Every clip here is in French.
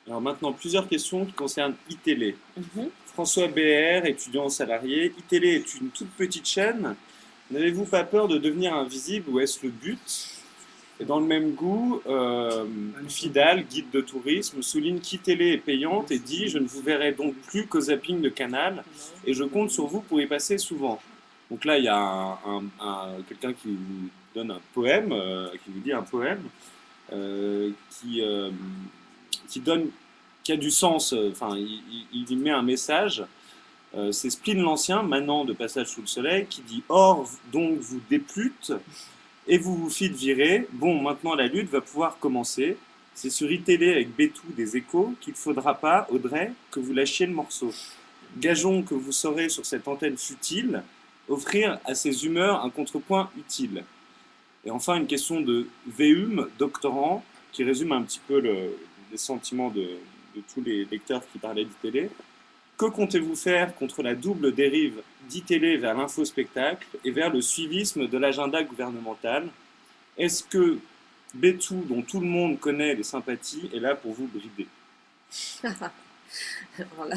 Alors maintenant, plusieurs questions qui concernent iTélé. Mhm. François BR, étudiant salarié. iTélé est une toute petite chaîne. N'avez-vous pas peur de devenir invisible ou est-ce le but? Et dans le même goût, Fidal, guide de tourisme, souligne qu'iTélé est payante et dit: Je ne vous verrai donc plus qu'au zapping de Canal et je compte sur vous pour y passer souvent. Donc là, il y a quelqu'un qui vous donne un poème, qui vous dit un poème, euh, qui, euh, qui donne, qui a du sens. Enfin, il y met un message. C'est Spline l'Ancien, manant de passage sous le soleil, qui dit: Or, donc vous déplûtes et vous vous fîtes virer. Bon, maintenant la lutte va pouvoir commencer. C'est sur iTélé avec Bétou des échos qu'il faudra pas, Audrey, que vous lâchiez le morceau. Gageons que vous saurez sur cette antenne futile offrir à ces humeurs un contrepoint utile. Et enfin, une question de Veum, doctorant, qui résume un petit peu les sentiments de tous les lecteurs qui parlaient d'ITélé. Que comptez-vous faire contre la double dérive d'ITélé vers l'infospectacle et vers le suivisme de l'agenda gouvernemental? Est-ce que Bétou, dont tout le monde connaît les sympathies, est là pour vous brider? Alors là,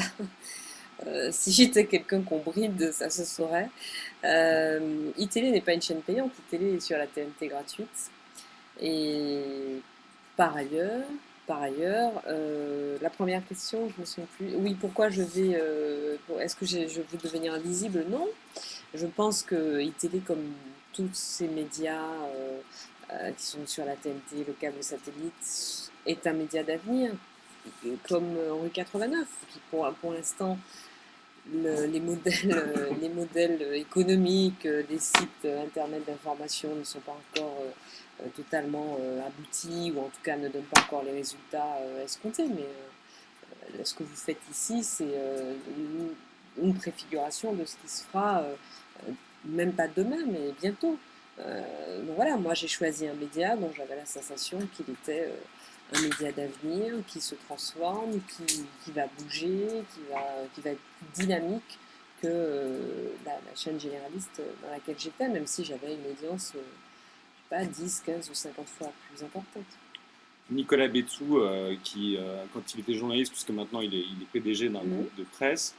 si j'étais quelqu'un qu'on bride, ça se saurait. iTélé n'est pas une chaîne payante, iTélé est sur la TNT gratuite. Et par ailleurs, la première question, je me souviens plus. Oui, pourquoi je vais. Est-ce que je veux devenir invisible? Non. Je pense que iTélé, comme tous ces médias qui sont sur la TNT, le câble satellite, est un média d'avenir, comme Henri 89, qui pour l'instant les modèles économiques des sites internet d'information ne sont pas encore totalement aboutis, ou en tout cas ne donnent pas encore les résultats escomptés. Mais ce que vous faites ici, c'est une préfiguration de ce qui se fera, même pas demain, mais bientôt. Donc voilà, moi j'ai choisi un média dont j'avais la sensation qu'il était un média d'avenir, qui se transforme, qui va bouger, qui va être plus dynamique que la chaîne généraliste dans laquelle j'étais, même si j'avais une audience, je sais pas, 10, 15 ou 50 fois plus importante. Nicolas Bétou, qui, quand il était journaliste, puisque maintenant il est PDG d'un Mhm. groupe de presse,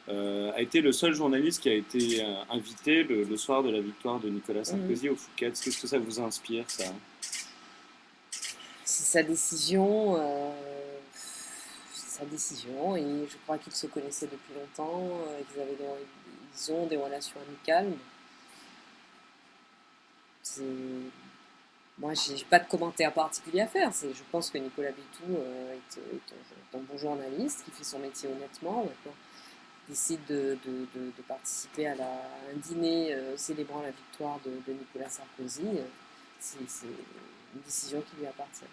a été le seul journaliste qui a été invité le soir de la victoire de Nicolas Mhm. Sarkozy au Fouquet. Qu'est-ce que ça vous inspire, ça? C'est sa décision. C'est sa décision, et je crois qu'ils se connaissaient depuis longtemps, ils ont des relations amicales. C'est- Moi, j'ai pas de commentaire particulier à faire. Je pense que Nicolas Bétou est un bon journaliste qui fait son métier honnêtement. Maintenant, il décide de participer à un dîner célébrant la victoire de Nicolas Sarkozy. C'est une décision qui lui appartient.